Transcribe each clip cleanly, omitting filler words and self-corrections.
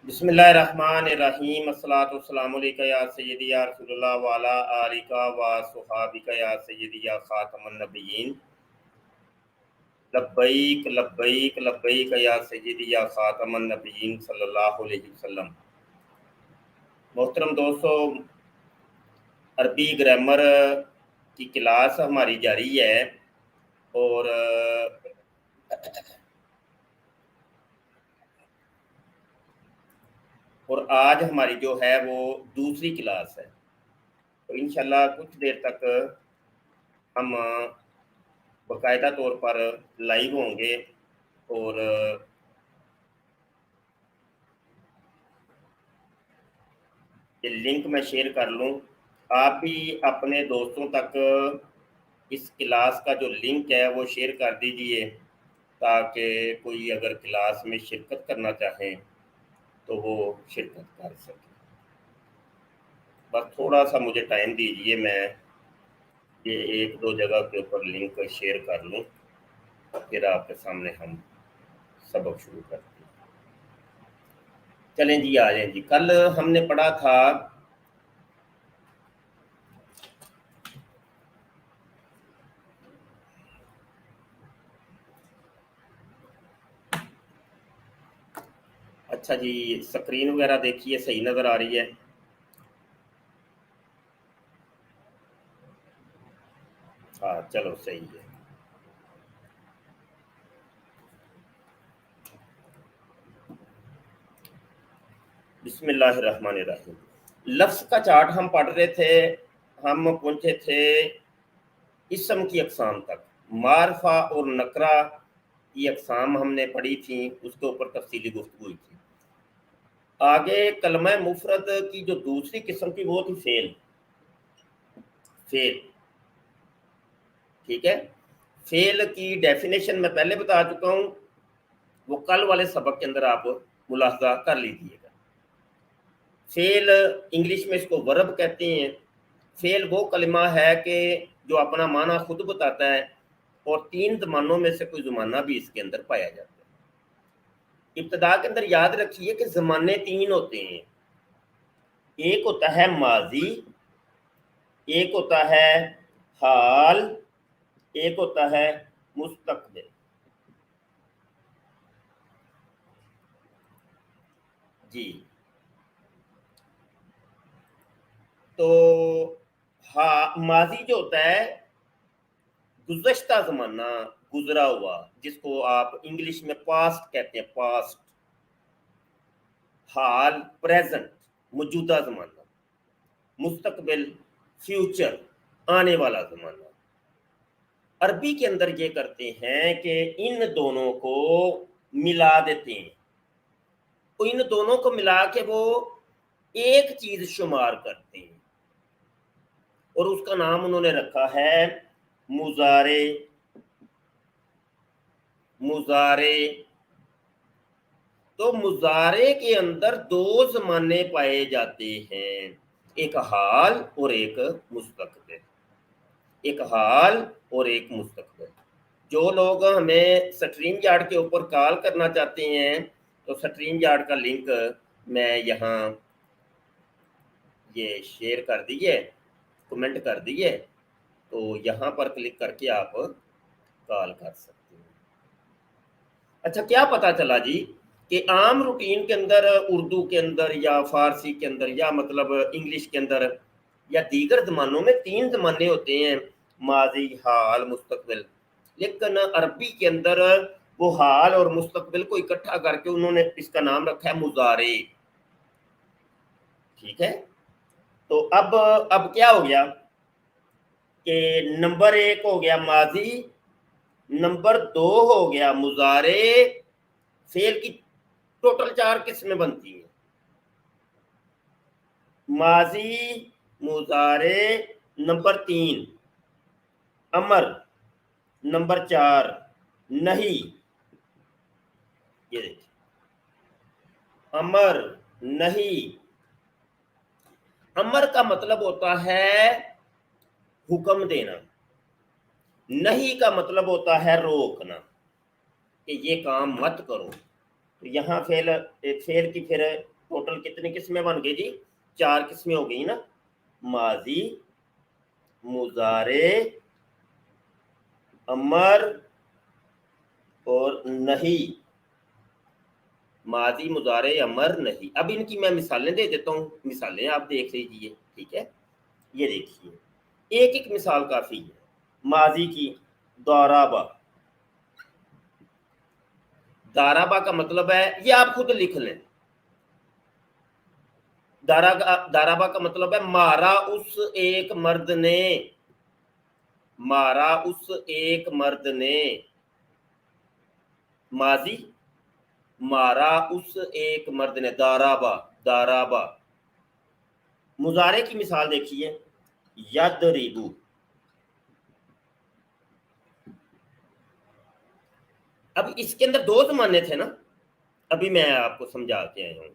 बिस्मिल्लाहिर्रहमानिर्रहीम अस्सलातु वस्सलामु अलैका या सय्यदी या रसूलल्लाह व अला आलिका व सुहाबिका या सय्यदी या खातमुन नबिय्यीन लब्बैक लब्बैक लब्बैक या सय्यदी या खातमुन नबिय्यीन सल्लल्लाहु अलैहि वसल्लम। मोहतरम दोस्तों, अरबी ग्रामर की क्लास हमारी जारी है और आज हमारी जो है वो दूसरी क्लास है। तो इंशाल्लाह कुछ देर तक हम बाकायदा तौर पर लाइव होंगे और ये लिंक मैं शेयर कर लूँ। आप भी अपने दोस्तों तक इस क्लास का जो लिंक है वो शेयर कर दीजिए ताकि कोई अगर क्लास में शिरकत करना चाहें तो वो शिरकत कर सके। बस थोड़ा सा मुझे टाइम दीजिए, मैं ये एक दो जगह के ऊपर लिंक शेयर कर लूँ, फिर आपके सामने हम सबक शुरू करते हैं। चलें जी, आ जाएं जी। कल हमने पढ़ा था अच्छा जी, स्क्रीन वगैरह देखिए सही नज़र आ रही है? हाँ चलो सही है। बिस्मिल्लाहिर्रहमानिर्रहीम। लफ्ज़ का चार्ट हम पढ़ रहे थे, हम पहुंचे थे इसम की अक़साम तक। मारफा और नकरा की अक़साम हमने पढ़ी थी, उसके ऊपर तफसीली गुफ्तगू हुई थी। आगे कलमा मुफरद की जो दूसरी किस्म की वो थी फेल। ठीक है, फेल की डेफिनेशन मैं पहले बता चुका हूँ, वो कल वाले सबक के अंदर आप मुलाहजा कर लीजिएगा। फेल इंग्लिश में इसको वर्ब कहते हैं। फेल वो कलिमा है कि जो अपना माना खुद बताता है और तीन ज़मानों में से कोई ज़माना भी इसके अंदर पाया जाता है। इब्तदा के अंदर याद रखिए कि ज़माने तीन होते हैं। एक होता है माजी, एक होता है हाल, एक होता है मुस्तकबिल। जी, तो हाँ, माजी जो होता है गुज़श्ता ज़माना, गुजरा हुआ, जिसको आप इंग्लिश में पास्ट कहते हैं, पास्ट। हाल प्रेजेंट, मौजूदा ज़माना। मुस्तकबिल फ्यूचर, आने वाला ज़माना। अरबी के अंदर ये करते हैं कि इन दोनों को मिला देते हैं, तो इन दोनों को मिला के वो एक चीज़ शुमार करते हैं और उसका नाम उन्होंने रखा है मुजारे। मुजारे, तो मुजारे के अंदर दो ज़माने पाए जाते हैं, एक हाल और एक मुस्तकबिल। एक हाल और एक मुस्तकबिल। जो लोग हमें स्ट्रीम यार्ड के ऊपर कॉल करना चाहते हैं तो स्ट्रीम यार्ड का लिंक मैं यहाँ ये शेयर कर दिए, कमेंट कर दिए, तो यहाँ पर क्लिक करके आप कॉल कर सकते हैं। अच्छा, क्या पता चला जी कि आम रूटीन के अंदर उर्दू के अंदर या फारसी के अंदर या मतलब इंग्लिश के अंदर या दीगर ज़मानों में तीन ज़माने होते हैं, माजी हाल मुस्तकबिल। लेकिन अरबी के अंदर वो हाल और मुस्तकबिल को इकट्ठा करके उन्होंने इसका नाम रखा है मुजारे। ठीक है, तो अब क्या हो गया कि नंबर एक हो गया माजी, नंबर दो हो गया मुजारे। फेल की टोटल चार किस्में बनती हैं, माजी, मुजारे, नंबर तीन अमर, नंबर चार नहीं। ये देखिए, अमर नहीं। अमर का मतलब होता है हुक्म देना, नहीं का मतलब होता है रोकना कि ये काम मत करो। तो यहाँ फेल की फिर टोटल कितनी किस्में बन गई जी? 4 किस्में हो गई ना, माजी, मुजारे, अमर और नहीं। माजी, मुजारे, अमर, नहीं। अब इनकी मैं मिसालें दे देता हूँ, मिसालें आप देख लीजिए, ठीक है। ये देखिए, एक एक मिसाल काफी है। माजी की, दाराबा। दाराबा का मतलब है, ये आप खुद लिख लें, दाराबा का मतलब है मारा उस एक मर्द ने, मारा उस एक मर्द ने। माजी, मारा उस एक मर्द ने, दाराबा, दाराबा। मुजारे की मिसाल देखिए, यदरिबु। अब इसके अंदर दो जमाने थे ना, अभी मैं आपको समझा के आया हूं।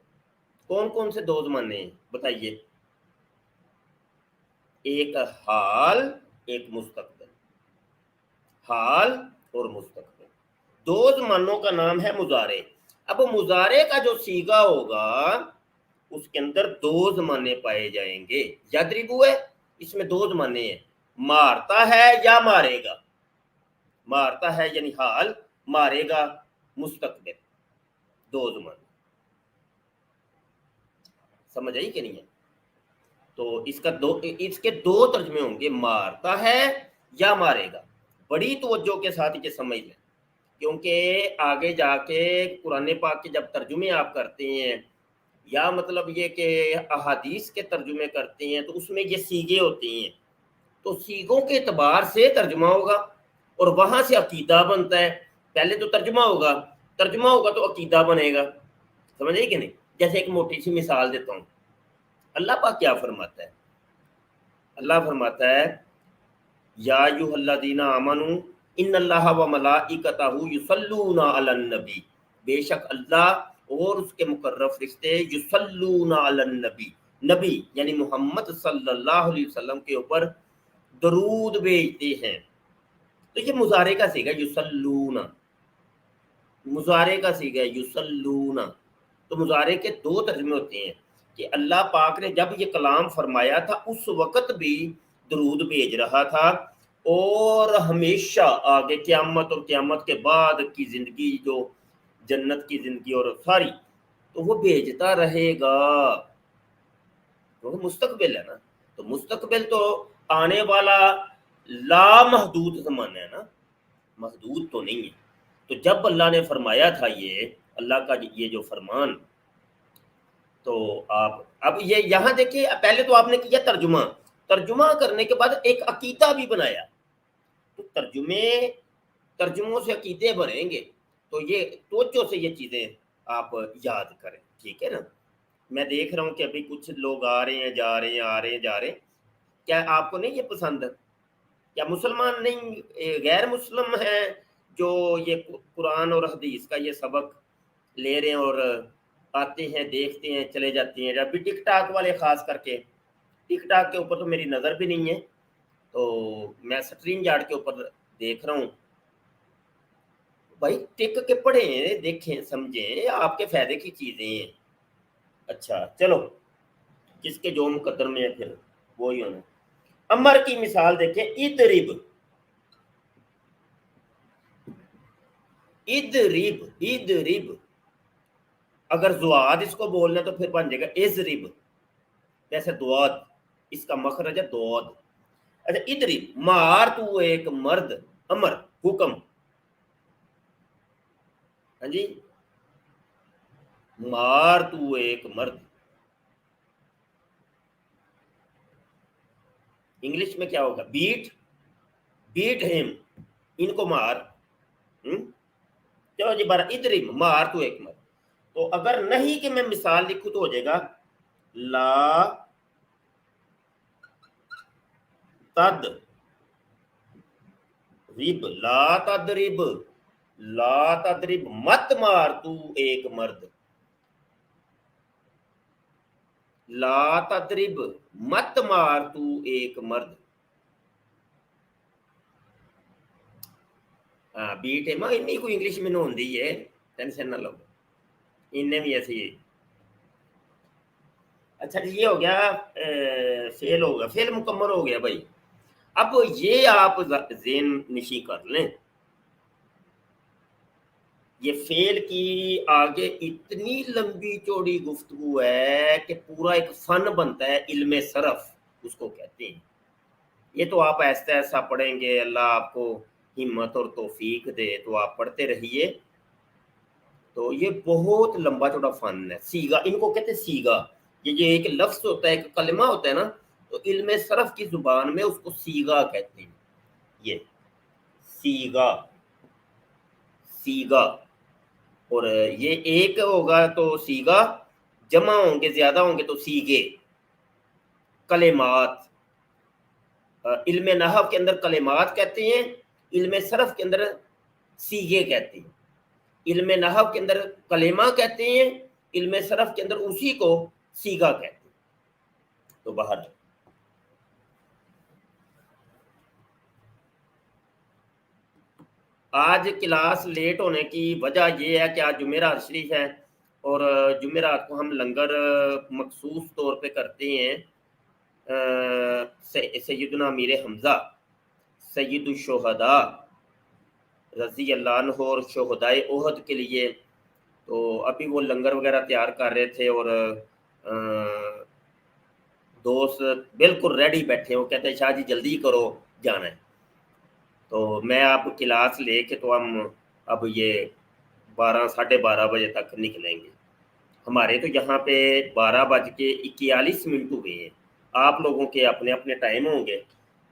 कौन कौन से दो जमाने हैं बताइए? एक हाल, एक मुस्तकबिल। हाल और मुस्तकबिल, दो जमानों का नाम है मुजारे। अब मुजारे का जो सीगा होगा उसके अंदर दो जमाने पाए जाएंगे। यदरिबु है, इसमें दो जमाने हैं, मारता है या मारेगा। मारता है यानी हाल, मारेगा मुस्तकबिल, दो जमाने। समझ आई कि नहीं है? तो इसके दो तर्जमे होंगे, मारता है या मारेगा। बड़ी तवज्जो के साथ ये समझ लें, क्योंकि आगे जाके कुरान पाक के जब तर्जुमे आप करते हैं, या मतलब ये कि अहादीस के तर्जुमे करते हैं, तो उसमें ये सीगे होती हैं, तो सीगों के एतबार से तर्जुमा होगा और वहां से अकीदा बनता है। पहले तो तर्जुमा होगा, तर्जुमा होगा तो अकीदा बनेगा। समझ आई कि नहीं? जैसे एक मोटी सी मिसाल देता हूँ, अल्लाह पाक क्या फरमाता है? अल्लाह फरमाता है, या अय्युहल्लज़ीना आमनू इन्नल्लाहा व मलाइकतहू युसल्लूना अलन नबी। बेशक अल्लाह और उसके मुकर्रब फरिश्ते युसल्लूना अलन नबी, नबी यानी मोहम्मद सल्लल्लाहु अलैहि वसल्लम के ऊपर दरूद भेजते हैं। तो ये मुजारे का सीगा युसल्लूना, मुजारे का सीगा युसल्लूना। तो मुजारे के दो तर्जमे होते हैं कि अल्लाह पाक ने जब ये कलाम फरमाया था उस वक़्त भी दरूद भेज रहा था, और हमेशा आगे क़यामत और क़यामत के बाद की ज़िंदगी, जो जन्नत की ज़िंदगी और सारी, तो वो भेजता रहेगा। तो मुस्तकबिल है ना, तो मुस्तकबिल तो आने वाला लामहदूद ज़माना है ना, महदूद तो नहीं है। तो जब अल्लाह ने फरमाया था, ये अल्लाह का ये जो फरमान, तो आप अब ये यहाँ देखिए, पहले तो आपने किया तर्जुमा, तर्जुमा करने के बाद एक अकीदा भी बनाया। तो तर्जुमों से अकीदे बनेंगे, तो ये तवज्जो से ये चीज़ें आप याद करें, ठीक है ना? मैं देख रहा हूँ कि अभी कुछ लोग आ रहे हैं, जा रहे हैं, आ रहे हैं, जा रहे हैं। क्या आपको नहीं ये पसंद? क्या मुसलमान नहीं, गैर मुस्लिम हैं जो ये कुरान और हदीस का ये सबक ले रहे हैं और आते हैं, देखते हैं, चले जाते हैं? अभी टिकटॉक वाले खास करके, टिकटॉक के ऊपर तो मेरी नज़र भी नहीं है, तो मैं स्क्रीन यार्ड के ऊपर देख रहा हूँ। भाई टिक के पढ़ें, देखें, समझें, आपके फायदे की चीज़ें हैं। अच्छा चलो, जिसके जो मुकद्दर में है फिर वो ही होना। अमर की मिसाल देखें, इदरिब, इदरिब, इदरिब। अगर जुआद इसको बोलना तो फिर बन जाएगा इजरिब, जैसे दुआद, इसका मखरज है दुआद। अच्छा, इदरिब, मार तू एक मर्द, अमर हुक्म, हाँ जी, मार तू एक मर्द। इंग्लिश में क्या होगा? बीट, बीट हिम, इनको मार। चलो जी, बारह, इदरिब, मार तू एक मर्द। तो अगर नहीं कि मैं मिसाल लिखूं तो हो जाएगा ला तद रिब, ला तदरिब, ला तदरिब, मत मार तू एक मर्द। ला तदरिब, मत मार तू एक मर्द। हाँ बीट है मां, इन्नी कोई इंग्लिश में होंगी है, टेंशन ना लो, इन्हें भी ऐसी है। अच्छा जी, ये हो गया फेल हो गया, फेल मुकम्मल हो गया भाई। अब ये आप ज़हन नशी कर लें, ये फेल की आगे इतनी लंबी चौड़ी गुफ्तगू है कि पूरा एक फन बनता है, इल्म सरफ उसको कहते हैं। ये तो आप ऐसा ऐसा पढ़ेंगे, अल्लाह आपको हिम्मत और तौफीक दे तो आप पढ़ते रहिए। तो ये बहुत लंबा चौड़ा फन है। सीगा इनको कहते हैं, सीगा। ये एक लफ्ज होता है, एक कलमा होता है ना, तो इल्म सरफ की जुबान में उसको सीगा कहते हैं। ये सीगा, सीगा। और ये एक होगा तो सीगा, जमा होंगे ज्यादा होंगे तो सीगे। कलेमात, इल्म नहव के अंदर कलेमात कहते हैं, इल्म सरफ के अंदर सीगे कहते हैं। इल्म नहव के अंदर कलेमा कहते हैं, इल्म सरफ के अंदर उसी को सीगा कहते हैं। तो बाहर आज क्लास लेट होने की वजह यह है कि आज जुमेरात शरीफ है, और जुमेरात को हम लंगर मखसूस तौर पे करते हैं सैयदना अमीर हमज़ा सैयदुश्शुहदा रज़ी अल्लाह अन्हु और शुहदाए ओहद के लिए। तो अभी वो लंगर वगैरह तैयार कर रहे थे, और दोस्त बिल्कुल रेडी बैठे, वो कहते हैं शाह जी जल्दी करो, जाना है। तो मैं अब क्लास लेके तो हम अब ये 12 साढ़े 12 बजे तक निकलेंगे। हमारे तो यहाँ पे 12 बज के 41 मिनट हुए हैं, आप लोगों के अपने अपने टाइम होंगे।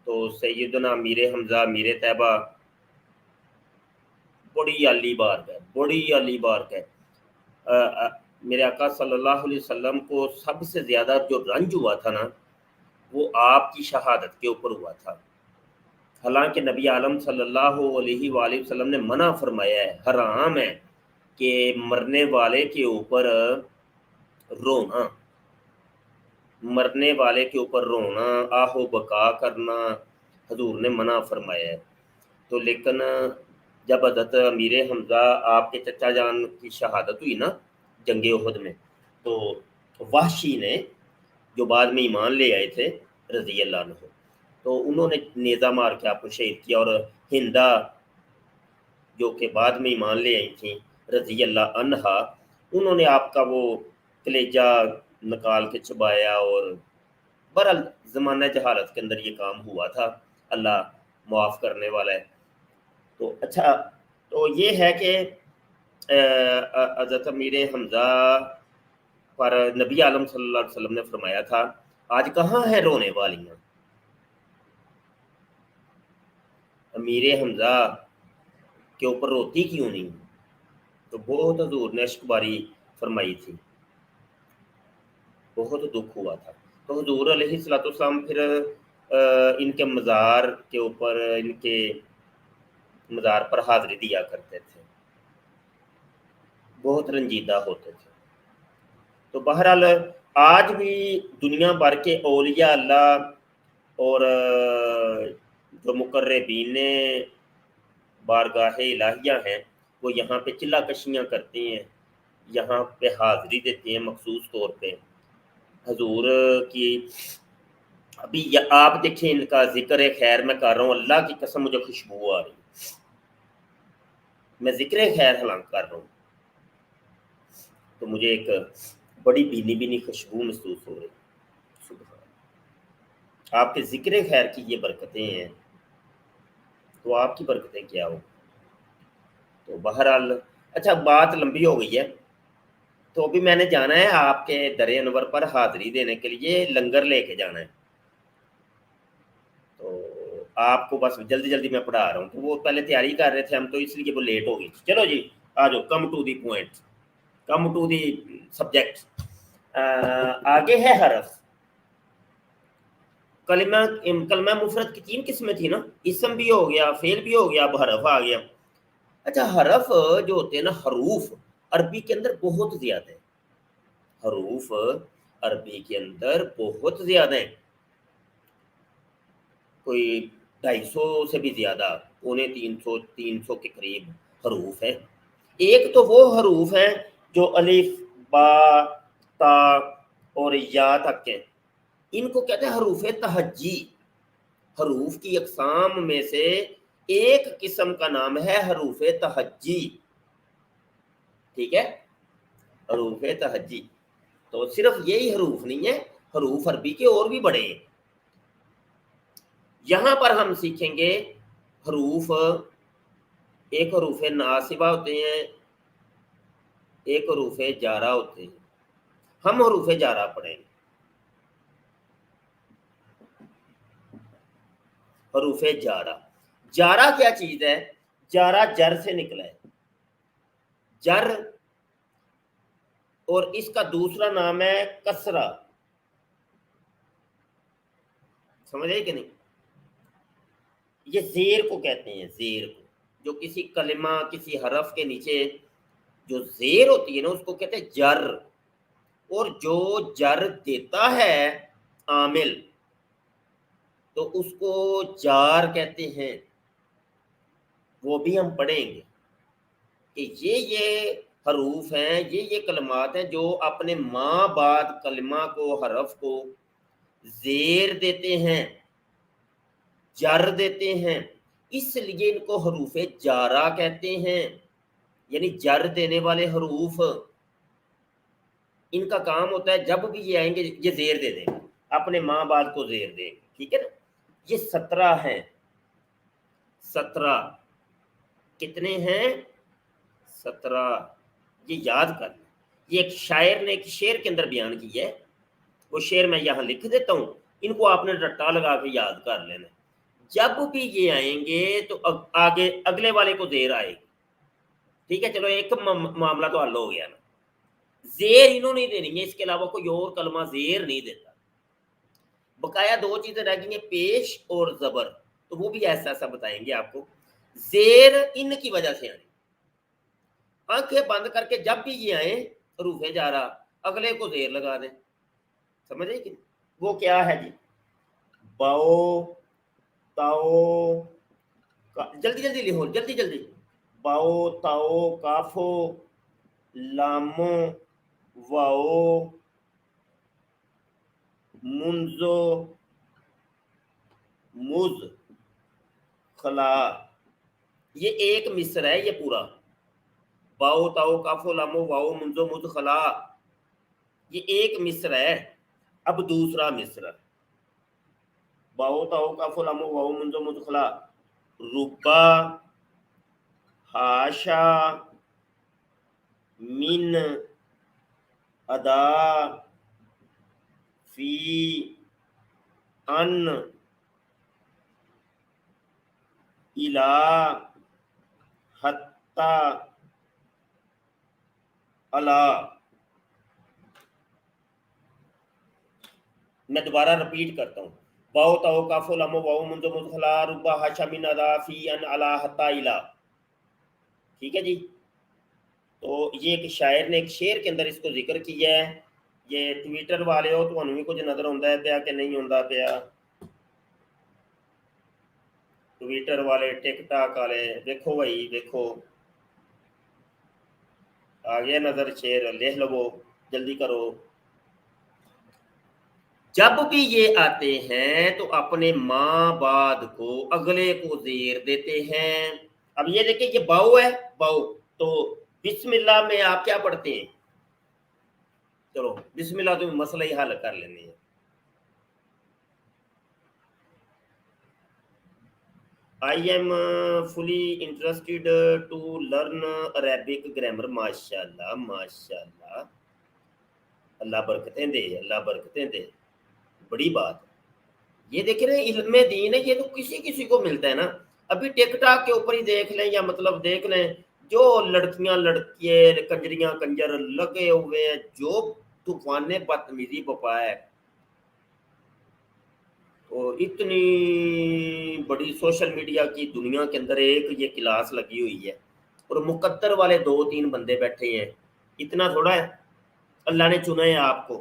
तो सैयदना मीर हमज़ा मीर तैयबा, बड़ी आली बार है, बड़ी आली बार है। मेरे आका सल्लल्लाहु अलैहि वसल्लम को सबसे ज़्यादा जो रंज हुआ था ना, वो आपकी शहादत के ऊपर हुआ था। हालांकि नबी आलम सल्लल्लाहु अलैहि वसल्लम ने मना फरमाया है, हराम है कि मरने वाले के ऊपर रोना, मरने वाले के ऊपर रोना, आहो बका करना, हजूर ने मना फरमाया है। तो लेकिन जब हज़रत अमीर हमज़ा आपके चचा जान की शहादत हुई ना जंग उहद में, तो वाहशी ने, जो बाद में ईमान ले आए थे रज़ी अल्लाह अन्हु, तो उन्होंने नेज़ा मार के आपको शहीद किया। और हिंदा जो कि बाद में ईमान ले आई थी रज़ी अल्लाह अन्हा, उन्होंने आपका वो कलेजा निकाल के चबाया। और बहरहाल ज़माना जहालत के अंदर ये काम हुआ था, अल्लाह मुआफ़ करने वाला है। तो अच्छा, तो ये है कि हज़रत अमीर हमज़ा पर नबी आलम सल्लल्लाहु अलैहि वसल्लम ने फरमाया था, आज कहाँ है रोने वालियाँ, अमीर हमज़ा के ऊपर रोती क्यों नहीं। तो बहुत हजूर ने अश्कबारी फरमाई थी, बहुत दुख हुआ था। तो हजूर अलैहिस्सलाम फिर इनके मज़ार के ऊपर, इनके मज़ार पर हाज़िरी दिया करते थे, बहुत रंजीदा होते थे। तो बहरहाल आज भी दुनिया भर के औलिया अल्लाह और जो मुकर्रबीन बारगाह इलाहिया हैं, वो यहाँ पे चिल्ला कशियाँ करते हैं, यहाँ पे हाज़िरी देते हैं मखसूस तौर पे हजूर की। अभी आप देखें, इनका जिक्र खैर मैं कर रहा हूँ, अल्लाह की कसम मुझे खुशबू आ रही, मैं जिक्र खैर हलाल कर रहा हूँ तो मुझे एक बड़ी भीनी भीनी खुशबू महसूस हो रही। सुबह आपके जिक्र खैर की ये बरकतें हैं, तो आपकी बरकतें क्या हो। तो बहरहाल अच्छा, बात लंबी हो गई है, तो अभी मैंने जाना है आपके दर अनवर पर हाज़िरी देने के लिए, लंगर लेके जाना है। तो आपको बस जल्दी जल्दी मैं पढ़ा रहा हूँ, तो वो पहले तैयारी कर रहे थे हम, तो इसलिए वो लेट हो गई। चलो जी, आ जाओ, come to the point, come to the subject. आगे है हरफ। कलिमा कलमा मुफरत की 3 किस्में थी ना, इसम भी हो गया, फेल भी हो गया, अब हरफ आ गया। अच्छा, हरफ जो होते हैं ना, हरूफ अरबी के अंदर बहुत ज्यादा है, हरूफ अरबी के अंदर बहुत ज्यादा है, कोई 250 से भी ज्यादा, 250-300 के करीब हरूफ है। एक तो वो हरूफ हैं जो अलिफ, बा, ता, और या तक के, इनको कहते हैं हरूफ तहज्जी। हरूफ की अक़साम में से एक किस्म का नाम है हरूफ तहज्जी, ठीक है, हरूफ तहज्जी। तो सिर्फ यही हरूफ नहीं है, हरूफ अरबी के और भी बड़े हैं। यहां पर हम सीखेंगे हरूफ, एक हरूफ नासिबा होते हैं, एक हरूफ जारा होते हैं। हम हरूफ जारा पढ़ेंगे। हरूफ जारा, जारा क्या चीज है? जारा जर से निकला है, जर, और इसका दूसरा नाम है कसरा। समझ आए कि नहीं? ये जेर को कहते हैं, जेर को, जो किसी कलिमा किसी हरफ के नीचे जो जेर होती है ना उसको कहते हैं जर। और जो जर देता है आमिल तो उसको जार कहते हैं। वो भी हम पढ़ेंगे कि ये हरूफ हैं, ये कलमात हैं जो अपने माँ बाद कलमा को, हरफ को जेर देते हैं, जर देते हैं, इसलिए इनको हरूफ जारा कहते हैं। यानी जर देने वाले हरूफ, इनका काम होता है जब भी ये आएंगे ये जेर दे देंगे, अपने माँ बाप को जेर देंगे, ठीक है ना। ये 17 हैं, 17 कितने हैं? 17। ये याद कर, ये एक शायर ने एक शेर के अंदर बयान किया है, वो शेर मैं यहाँ लिख देता हूँ, इनको आपने रट्टा लगा के याद कर लेना। जब भी ये आएंगे तो आगे अगले वाले को जेर आएगी, ठीक है। चलो एक मामला तो हल हो गया ना, जेर इन्हों नहीं देनी है, इसके अलावा कोई और कलमा जेर नहीं देता। बकाया दो चीजें रह गई हैं, पेश और जबर, तो वो भी ऐसा ऐसा बताएंगे आपको। जेर इन की वजह से आनी, आंखें बंद करके जब भी ये आए रूफे जा रहा, अगले को जेर लगा दें। समझे कि वो क्या है जी? बाओ ताओ, जल्दी जल्दी लिखो, जल्दी जल्दी। बाओ ताओ काफो लामो वाओ मुंजो मुज खला। ये एक मिस्र है, ये पूरा बाओ ताओ काफो लामो वाओ मुंजो मुज खला, ये एक मिस्र है। अब दूसरा मिस्र, बाओ ताओ काफो लामो वाओ मुंजो मुज खला, रुबा हाशा मिन अदा फी अन इला हत्ता अला। मैं दोबारा रिपीट करता हूँ, बाओ ताओ काफो लामो वाओ मुंजो मुज खला, रुबा हाशा मिन अदा फी अन अला हत्ता इला, ठीक है जी। तो ये एक शायर ने एक शेर के अंदर इसको जिक्र किया है। ये ट्विटर वाले हो तो भी कुछ नजर आता है पिया कि नहीं आता पिया? ट्विटर वाले, टिकटॉक वाले, देखो भाई देखो, आ गया नजर शेर, लिख लो, जल्दी करो। जब भी ये आते हैं तो अपने माँ बाद को अगले को जेर देते हैं। अब ये देखिए, ये बाऊ है, बाऊ, तो बिस्मिल्लाह में आप क्या पढ़ते हैं? चलो बिस्मिल्लाह तो मसला ही हल कर लेने हैं। I am fully interested to learn Arabic grammar. माशाल्लाह माशाल्लाह, अल्लाह बरकतें दे, अल्लाह बरकतें दे, बड़ी बात। ये देखे ना, इल्म दीन है, ये तो किसी किसी को मिलता है ना। अभी टिकटॉक के ऊपर ही देख लें, या मतलब देख लें, जो लड़कियां लड़के कंजरियां कंजर लगे हुए हैं, जो तूफाने बदतमीजी बपा है, तो इतनी बड़ी सोशल मीडिया की दुनिया के अंदर एक ये क्लास लगी हुई है, और मुकद्दर वाले 2-3 बंदे बैठे हैं। इतना थोड़ा है, अल्लाह ने चुना है आपको,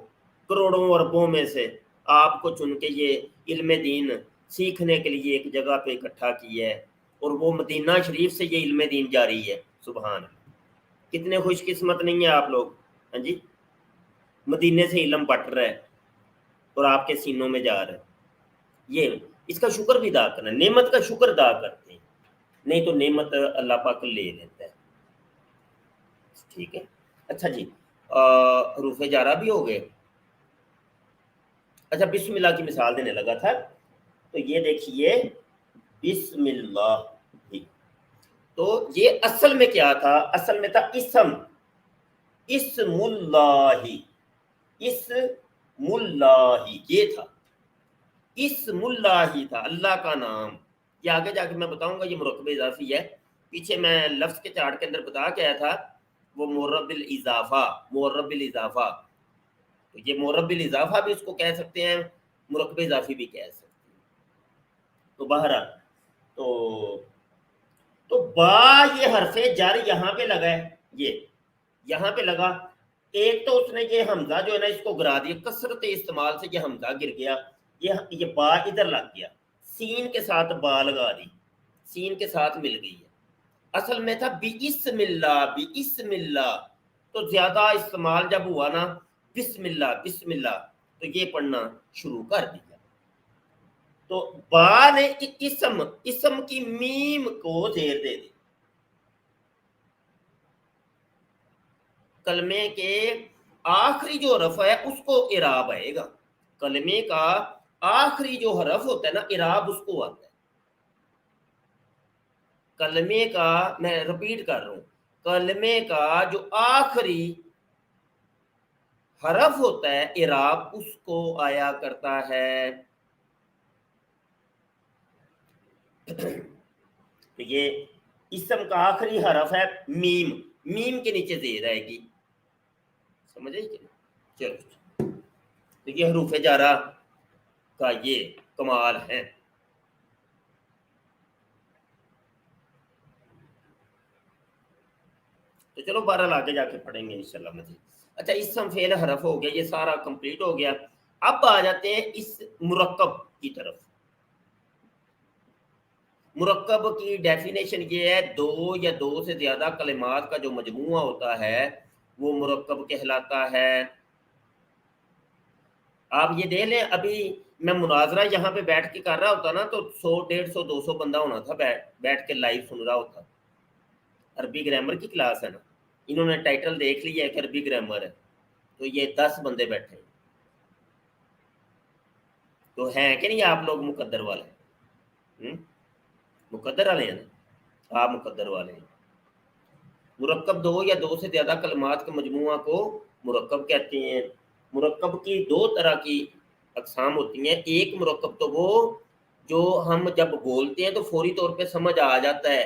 करोड़ों अरबों में से आपको चुन के ये इल्म दीन सीखने के लिए एक जगह पे इकट्ठा किया है, और वो मदीना शरीफ से ये इल्म दीन जारी है। सुभान, कितने खुशकिस्मत नहीं है आप लोग। हाँ जी, मदीने से इल्म बट रहा है और आपके सीनों में जा रहा है, ये इसका शुक्र भी अदा करना, नेमत का शुक्र अदा करते हैं, नहीं तो नेमत अल्लाह पाक ले लेता है। ठीक है, अच्छा जी, हरूफ जारा भी हो गए। अच्छा, बिस्मिल्लाह की मिसाल देने लगा था, तो ये देखिए बिस्मिल्लाह, तो ये असल में क्या था, असल में था इसम, इसमुल्लाही, इसमुल्लाही ये था, इसमुल्लाही था अल्लाह का नाम। ये आगे जाके मैं बताऊंगा, ये मुरक्कब इजाफी है। पीछे मैं लफ्ज़ के चार्ट के अंदर बता के आया था, वो मुरब्बिल इजाफा, मुरब्बिल इजाफा, तो ये मुरब्बिल इजाफा भी इसको कह सकते हैं, मुरक्कब इजाफी भी कह सकते हैं। तो बहरहाल, तो बा ये हरफे जर यहाँ पे लगा है, ये यहाँ पे लगा, एक तो उसने ये हमजा जो है ना इसको गिरा दिया, कसरत इस्तेमाल से ये हमजा गिर गया, ये बा इधर लग गया, सीन के साथ बा लगा दी, सीन के साथ मिल गई है। असल में था बिस्मिल्लाह, बिस्मिल्लाह, तो ज्यादा इस्तेमाल जब हुआ ना, बिस्मिल्लाह बिस्मिल्लाह, तो ये पढ़ना शुरू कर दिया। तो बा ने इसम, इसम की मीम को जेर दे दी, कलमे के आखिरी जो हरफ है उसको इराब आएगा, कलमे का आखिरी जो हरफ होता है ना, इराब उसको आता है। कलमे का, मैं रिपीट कर रहा हूं, कलमे का जो आखिरी हरफ होता है इराब उसको आया करता है। तो ये इसम का आखिरी हरफ है मीम, मीम के नीचे जेर आएगी, समझ आई? चलो, तो ये हरूफ जारा का ये कमाल है। तो चलो बहरहाल आगे जाके पढ़ेंगे इंशाल्लाह मजीद। अच्छा, इसम फेल हरफ हो गया, ये सारा कंप्लीट हो गया। अब आ जाते हैं इस मुरक्कब की तरफ। मुरक्कब की डेफिनेशन ये है, दो या दो से ज्यादा कलिमात का जो मजमूआ होता है वो मुरक्कब कहलाता है। आप ये देख लें, अभी मैं मुनाजरा यहाँ पे बैठ के कर रहा होता ना, तो 100, 150, 200 बंदा होना था, बैठ के लाइव सुन रहा होता। अरबी ग्रामर की क्लास है ना, इन्होंने टाइटल देख लिया है कि अरबी ग्रामर है, तो ये 10 बंदे बैठे हैं। तो हैं कि नहीं आप लोग मुकद्दर वाले? मुकद्दर वाले हैं ना, आप मुकद्दर वाले हैं। मुरक्कब दो या दो से ज्यादा कलमात के मजमुआ को मुरक्कब कहते हैं। मुरक्कब की दो तरह की अकसाम होती हैं। एक मुरक्कब तो वो जो हम जब बोलते हैं तो फौरी तौर पे समझ आ जाता है,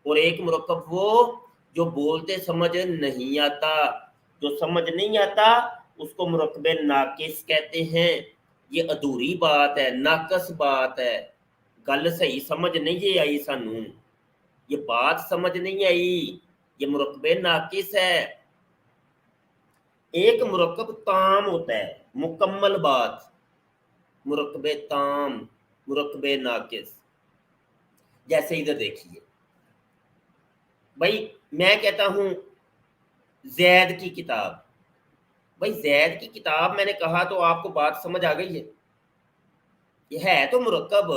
और एक मुरक्कब वो जो बोलते समझ नहीं आता, जो समझ नहीं आता उसको मुरक्कब नाकिस कहते हैं। ये अधूरी बात है, नाकस बात है, गल सही समझ नहीं आई सानू, ये बात समझ नहीं आई, ये मुरक्कब नाकिस है। एक मुरक्कब ताम होता है, मुकम्मल बात, मुरक्कब ताम, मुरक्कब नाकिस। जैसे इधर देखिए भाई, मैं कहता हूं जैद की किताब, भाई जैद की किताब मैंने कहा तो आपको बात समझ आ गई है। ये है तो मुरक्कब,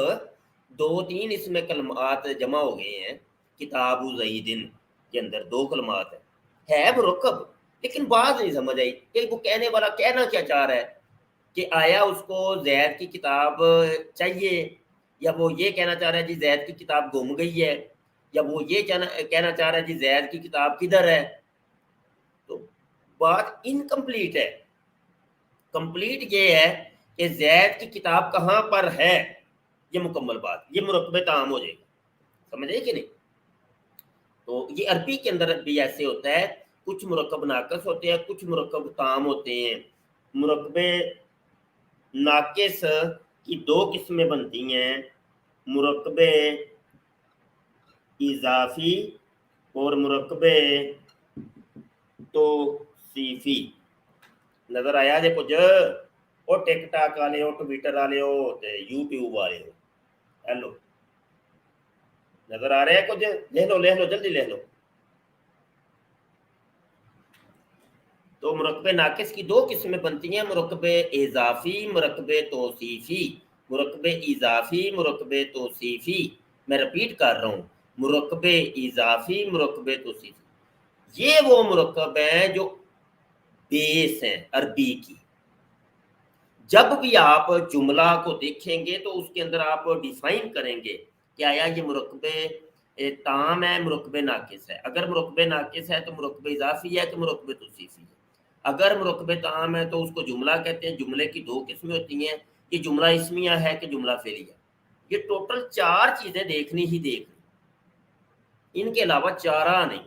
दो तीन इसमें कलमात जमा हो गए हैं, किताब ज़हीदिन के अंदर दो कलमात है मुरक्कब, लेकिन बात नहीं समझ आई कि वो कहने वाला कहना क्या चाह रहा है, कि आया उसको जैद की किताब चाहिए, या वो ये कहना चाह रहा है जी जैद की किताब गुम गई है, या वो ये कहना चाह रहा है जी जैद की किताब किधर है। तो बात इनकम्प्लीट है। कंप्लीट ये है कि जैद की किताब कहाँ पर है, ये मुकम्मल बात, ये मुरक्कब ताम हो जाएगा, समझे कि नहीं? तो ये अरबी के अंदर भी ऐसे होता है, कुछ मुरक्कब नाकस होते हैं, कुछ मुरक्कब ताम होते हैं। मुरक्कब नाकिस की दो किस्में बनती हैं, मुरक्कब इजाफी और मुरक्कब तो सीफी। नजर आया जे कुछ? ਉਹ टिकटॉक वाले हो, ट्विटर वाले हो, यूट्यूब वाले हो, हेलो नजर आ रहे हैं कुछ? लिख लो जल्दी लिख लो। तो मुरक्कबे नाकिस की दो किस्में बनती हैं, मुरक्कबे इजाफी, मुरक्कबे तौसीफी। मुरक्कबे इजाफी, मुरक्कबे तौसीफी, मैं रिपीट कर रहा हूँ, मुरक्कबे इजाफी, मुरक्कबे तौसीफी। ये वो मुरक्कब हैं जो बेस हैं अरबी की। जब भी आप जुमला को देखेंगे तो उसके अंदर आप डिफाइन करेंगे कि आया ये मुरक्कबे ताम है, मुरक्कबे नाकिस है। अगर मुरक्कबे नाकिस है तो मुरक्कबे इजाफी है कि मुरक्कबे तौसीफी है। अगर मुरक्कबे ताम है तो उसको जुमला कहते हैं। जुमले की दो किस्में होती हैं, कि जुमला इस्मिया है कि जुमला फेलिया। ये टोटल 4 चीजें देखनी ही देखनी, इनके अलावा चारा नहीं।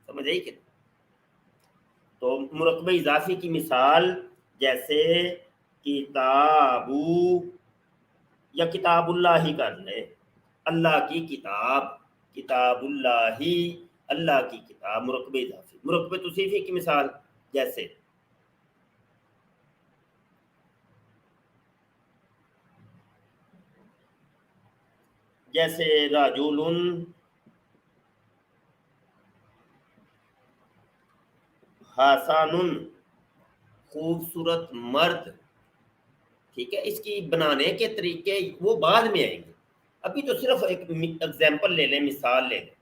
समझ आई कि? तो मुरक्कबे इजाफी की मिसाल जैसे किताबू, या किताबुल्लाह ही कर ले, अल्लाह की किताब, किताबुल्लाही, अल्लाह की किताब, मुरक्कबे इजाफी। मुरक्कबे तौसीफी की मिसाल जैसे जैसे राजुलुन हासानुन, खूबसूरत मर्द। ठीक है, इसकी बनाने के तरीके वो बाद में आएंगे, अभी तो सिर्फ एक एग्जाम्पल ले लें, मिसाल ले लें।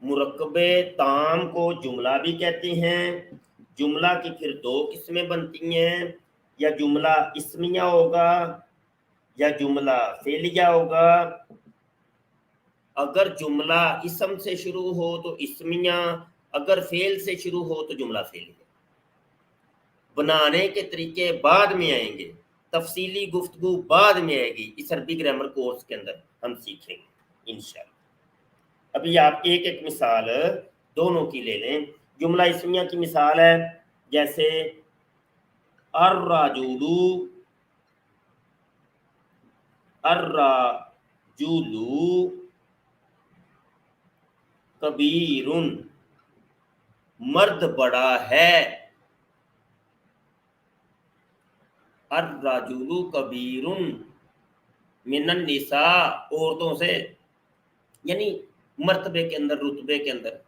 मुरक्कबे ताम को जुमला भी कहते हैं। जुमला की फिर दो किस्में बनती हैं, या जुमला इस्मिया होगा या जुमला फेलिया होगा। अगर जुमला इसम से शुरू हो तो इस्मिया, अगर फेल से शुरू हो तो जुमला फेलिया। बनाने के तरीके बाद में आएंगे, तफसीली गुफ्तगू बाद में आएगी, इस अरबी ग्रामर कोर्स के अंदर हम सीखेंगे इंशाल्लाह। अभी आप एक एक मिसाल दोनों की ले लें। जुमला इस्मिया की मिसाल है जैसे अर्राजुलू, अर्राजुलू कबीरुन, मर्द बड़ा है। अर्राजुलू कबीरुन मिनन निसा, औरतों से, यानी मर्तबे के अंदर, रुतबे के अंदर।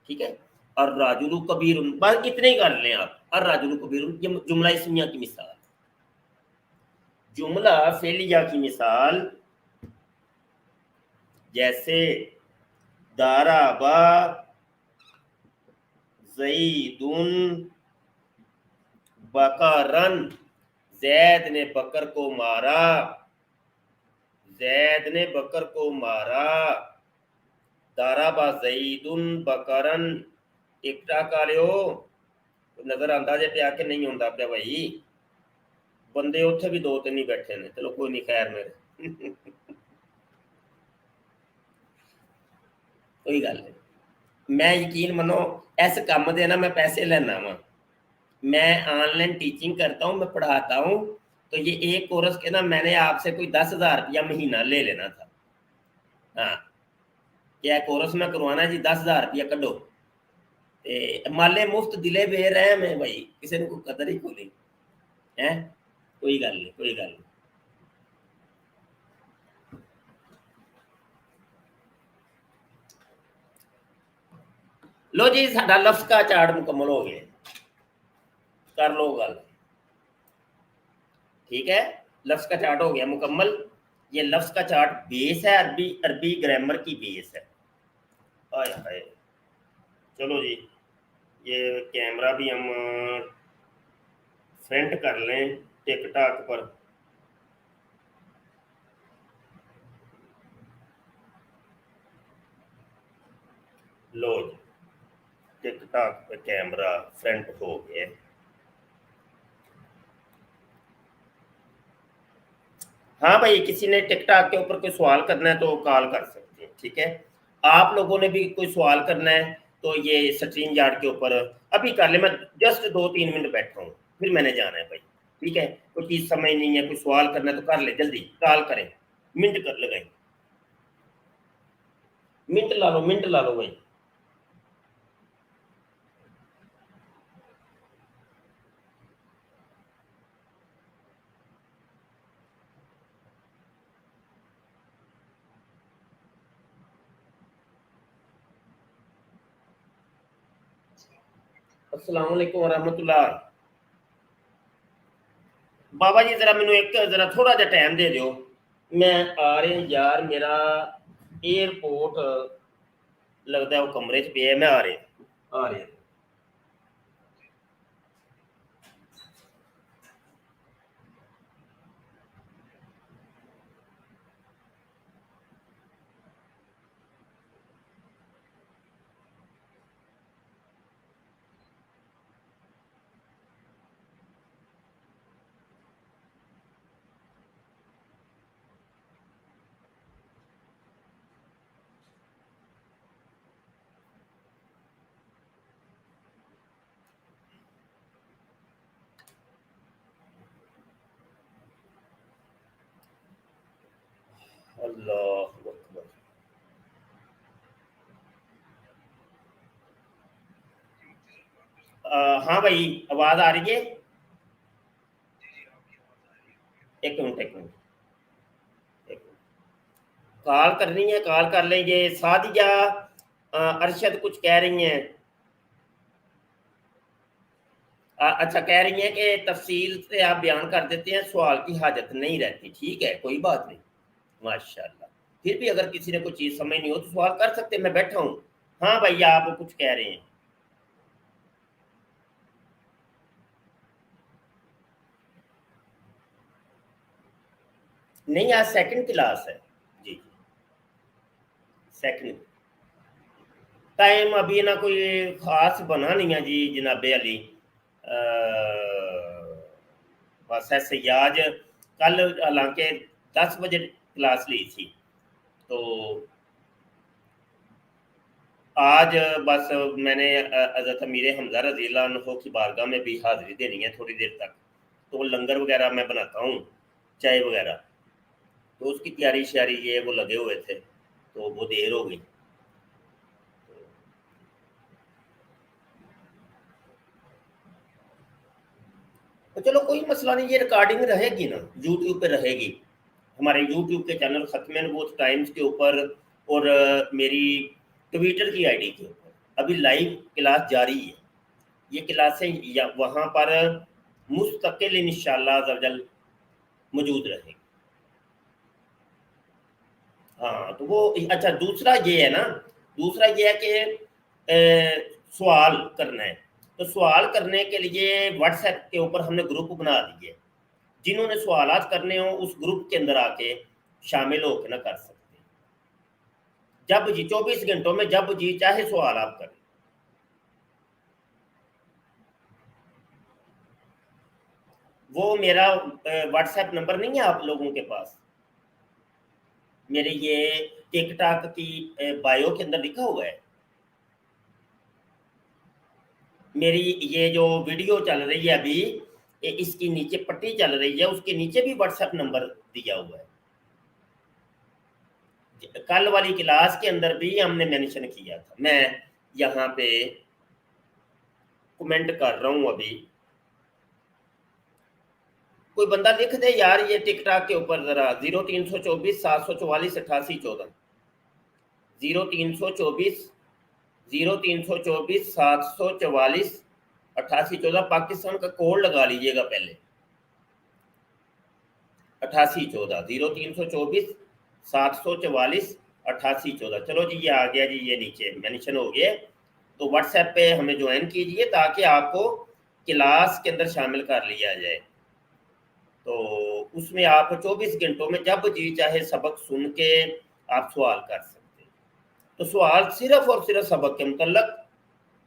ठीक है, और राजुलू कबीरुन, बस इतने ही कर लें आप। और राजुलू कबीरुन ये जुमला इस्मिया की मिसाल। जुमला फेलिया की मिसाल जैसे दाराबा ज़ैदुन बकरन, जैद ने बकर को मारा, जैद ने बकर को मारा। दाराबा ज़ैदुन बकरन, टिकटा कालियो नजर आंदा जे पे आके नहीं होंदा पे भाई, बंदे उत्थे भी दो तीन ही बैठे ने, चलो कोई नहीं, खैर मेरे कोई गल नहीं। मैं यकीन मनो इस काम दे ना मैं पैसे लेना वा, मैं ऑनलाइन टीचिंग करता हूँ, मैं पढ़ाता हूँ। तो ये एक कोर्स के ना मैंने आपसे कोई 10,000 रुपया महीना ले लेना था। हाँ, क्या कोर्स में करवाना जी, 10,000 रुपया कड्डो, माले मुफ्त दिले बेरहम है भाई, किसी ने कोई कदर ही को नहीं है। कोई गल नहीं, कोई गल नहीं। लो जी, साडा लफ्ज का चार्ट मुकम्मल हो गया, कर लो गल। ठीक है, लफ्ज का चार्ट हो गया मुकम्मल। ये लफ्ज का चार्ट बेस है, अरबी अरबी ग्रामर की बेस है। आय हाय, चलो जी, ये कैमरा भी हम फ्रंट कर लें टिकटॉक पर। लो जी, टिकटॉक पे कैमरा फ्रंट हो गया। हाँ भाई, किसी ने टिकटॉक के ऊपर कोई सवाल करना है तो कॉल कर सकते हैं। ठीक है, आप लोगों ने भी कोई सवाल करना है तो ये स्ट्रीम यार्ड के ऊपर अभी कर ले। मैं जस्ट 2-3 मिनट बैठा हूँ, फिर मैंने जाना है भाई। ठीक है, कोई चीज़ समझ नहीं है, कोई सवाल करना है तो कर ले, जल्दी कॉल करें, मिनट कर लगाए, मिनट ला लो, मिनट ला लो भाई। अस्सलाम वालेकुम वरहमतुल्लाह। बाबा जी जरा मैनू एक जरा थोड़ा जा टाइम दे दियो, मैं आ रहे यार, मेरा एयरपोर्ट लगता है वो कमरे च पे है, मैं आ रहे। अल्लाह अकबर। हाँ भाई, आवाज आ रही है? एक मिनट एक मिनट, कॉल करनी है, कॉल कर लेंगे। सादिया अरशद कुछ कह रही हैं। अच्छा, कह रही हैं कि तफसील से आप बयान कर देते हैं, सवाल की हाजत नहीं रहती। ठीक है, कोई बात नहीं, माशाल्लाह। फिर भी अगर किसी ने कोई चीज़ समझ नहीं हो तो सवाल कर सकते हैं, मैं बैठा हूँ। हाँ भैया, आप कुछ कह रहे हैं? नहीं, आज सेकंड क्लास है जी, सेकंड। टाइम अभी ना कोई खास बना नहीं है जी जनाबे अली। बस ऐसे ही आज, कल हालांकि 10 बजे क्लास ली थी, तो आज बस मैंने हज़रत अमीर हमज़ा रज़ी अल्लाह अन्हु की बारगाह में भी हाज़िरी देनी है थोड़ी देर तक। तो लंगर वगैरह मैं बनाता हूँ, चाय वगैरह, तो उसकी तैयारी श्यारी ये वो लगे हुए थे, तो वो देर हो गई। तो चलो कोई मसला नहीं, ये रिकॉर्डिंग रहेगी ना, यूट्यूब पे रहेगी, हमारे यूट्यूब के चैनल ख़त्म नबूवत टाइम्स के ऊपर, और मेरी ट्विटर की आईडी के ऊपर अभी लाइव क्लास जारी है। ये क्लासें या वहाँ पर मुस्तकिल इंशाअल्लाह अज़्ज़ा वजल मौजूद रहेगी। हाँ, तो वो अच्छा, दूसरा ये है ना, दूसरा ये है कि सवाल करना है, तो सवाल करने के लिए व्हाट्सएप के ऊपर हमने ग्रुप बना दिए। जिन्होंने सवालात करने हो उस ग्रुप के अंदर आके शामिल होकर ना कर सकते हैं। जब जी 24 घंटों में जब जी चाहे सवाल आप करें। वो मेरा व्हाट्सएप नंबर नहीं है आप लोगों के पास? मेरे ये टिकटॉक की बायो के अंदर लिखा हुआ है। मेरी ये जो वीडियो चल रही है अभी, इसकी नीचे पट्टी चल रही है, उसके नीचे भी व्हाट्सएप नंबर दिया हुआ है। कल वाली क्लास के अंदर भी हमने मेंशन किया था। मैं यहाँ पे कमेंट कर रहा हूँ अभी, कोई बंदा लिख दे यार ये टिकटॉक के ऊपर जरा, 0324 744 88 14, 0324 744 पाकिस्तान का कोड लगा लीजिएगा पहले, 88 14, 0324 744 88 14। चलो जी, ये आ गया जी, ये नीचे मेंशन हो गया। तो व्हाट्सएप पे हमें ज्वाइन कीजिए ताकि आपको क्लास के अंदर शामिल कर लिया जाए। तो उसमें आप 24 घंटों में जब जी चाहे सबक सुन के आप सवाल कर सकते हैं। तो सवाल सिर्फ और सिर्फ सबक के मतलब,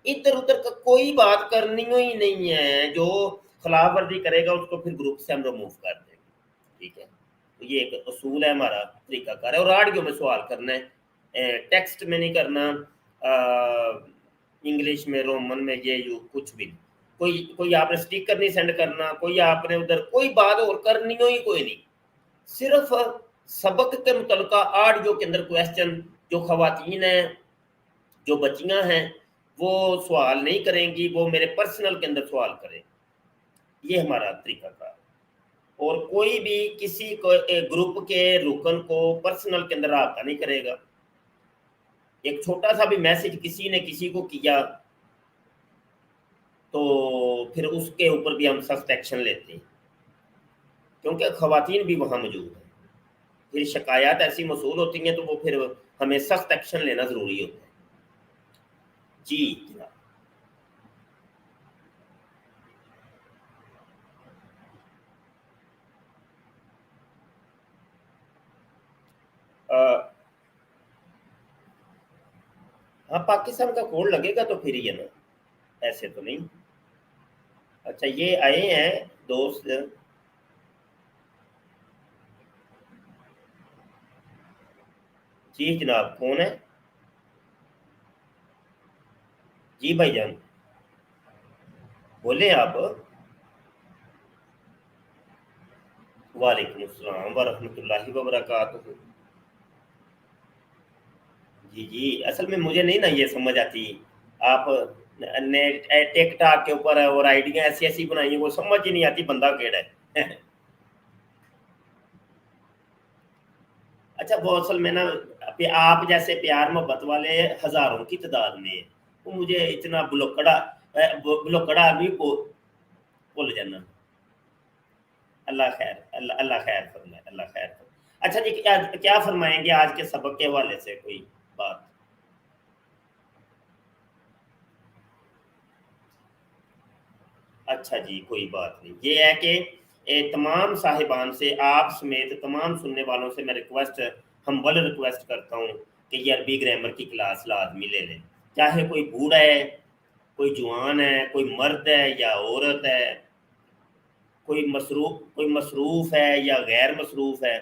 इधर उधर का कोई बात करनी ही नहीं है। जो खिलाफ वर्जी करेगा उसको फिर ग्रुप से हम रिमूव कर देंगे। ठीक है, तो ये एक असूल है हमारा, तरीकाकार है। और ऑडियो में सवाल करना है, टेक्स्ट में नहीं करना, इंग्लिश में, रोमन में, ये यू कुछ भी नहीं। कोई कोई आपने स्टिकर नहीं सेंड करना, कोई आपने उधर कोई बात और करनी हो ही कोई नहीं। सिर्फ सबक के मुतलका ऑडियो के अंदर क्वेश्चन, जो खवातीन हैं, जो बच्चियां हैं, वो सवाल नहीं करेंगी, वो मेरे पर्सनल के अंदर सवाल करें। ये हमारा तरीका था। और कोई भी किसी को ग्रुप के रुकन को पर्सनल के अंदर रब्ता नहीं करेगा। एक छोटा सा भी मैसेज किसी ने किसी को किया تو پھر اس کے اوپر بھی ہم سخت ایکشن لیتے ہیں، کیونکہ خواتین بھی وہاں موجود ہیں، پھر شکایات ایسی موصول ہوتی ہیں تو وہ پھر ہمیں سخت ایکشن لینا ضروری ہوتا ہے۔ جی جناب۔ ہاں پاکستان کا کوڈ لگے گا تو پھر ہی ہے نا، ایسے تو نہیں۔ اچھا یہ آئے ہیں دوست، جی جناب کون ہے؟ جی بھائی جان بولیں آپ۔ وعلیکم السلام ورحمۃ اللہ وبرکاتہ۔ جی جی، اصل میں مجھے نہیں نا یہ سمجھ آتی، آپ نے ٹک ٹاک کے اوپر اور آئیڈیاں ایسی ایسی بنائی ہیں وہ سمجھ ہی نہیں آتی بندہ کیڑا ہے۔ اچھا وہ اصل میں نا آپ جیسے پیار محبت والے ہزاروں کی تعداد میں ہیں، وہ مجھے اتنا بلوکڑا بھی بھول جانا۔ اللہ خیر، اللہ خیر فرمائے، اللہ خیر فرمائے۔ اچھا جی کیا فرمائیں گے آج کے سبق کے حوالے سے کوئی بات؟ اچھا جی کوئی بات نہیں، یہ ہے کہ تمام صاحبان سے آپ سمیت تمام سننے والوں سے میں ریکویسٹ، ہمبل ریکویسٹ کرتا ہوں کہ یہ عربی گرامر کی کلاس لازمی لے لیں، چاہے کوئی بوڑھا ہے، کوئی جوان ہے، کوئی مرد ہے یا عورت ہے، کوئی مصروف ہے یا غیر مصروف ہے،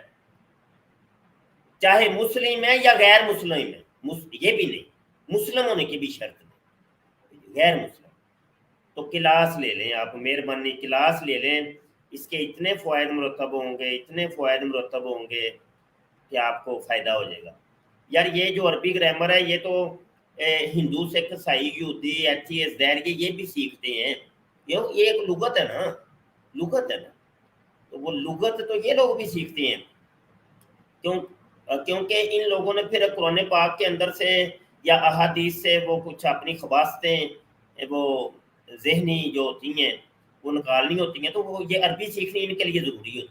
چاہے مسلم ہے یا غیر مسلم ہے، یہ بھی نہیں، مسلم ہونے کی بھی شرط نہیں، غیر مسلم، تو کلاس لے لیں آپ، مہربانی کلاس لے لیں، اس کے اتنے فوائد مرتب ہوں گے، اتنے فوائد مرتب ہوں گے کہ آپ کو فائدہ ہو جائے گا۔ یار یہ جو عربی گرامر ہے یہ تو ہندو سکھ عیسائی یہودی ایتھیسٹ دیر یہ بھی سیکھتے ہیں، یہ ایک لغت ہے نا، لغت ہے نا، تو وہ لغت تو یہ لوگ بھی سیکھتے ہیں، کیونکہ ان لوگوں نے پھر قرآن پاک کے اندر سے یا احادیث سے وہ کچھ اپنی خواستیں وہ ذہنی جو ہوتی ہیں وہ نکالنی ہوتی ہیں، تو وہ یہ عربی سیکھنی ان کے لیے ضروری ہوتی ہے،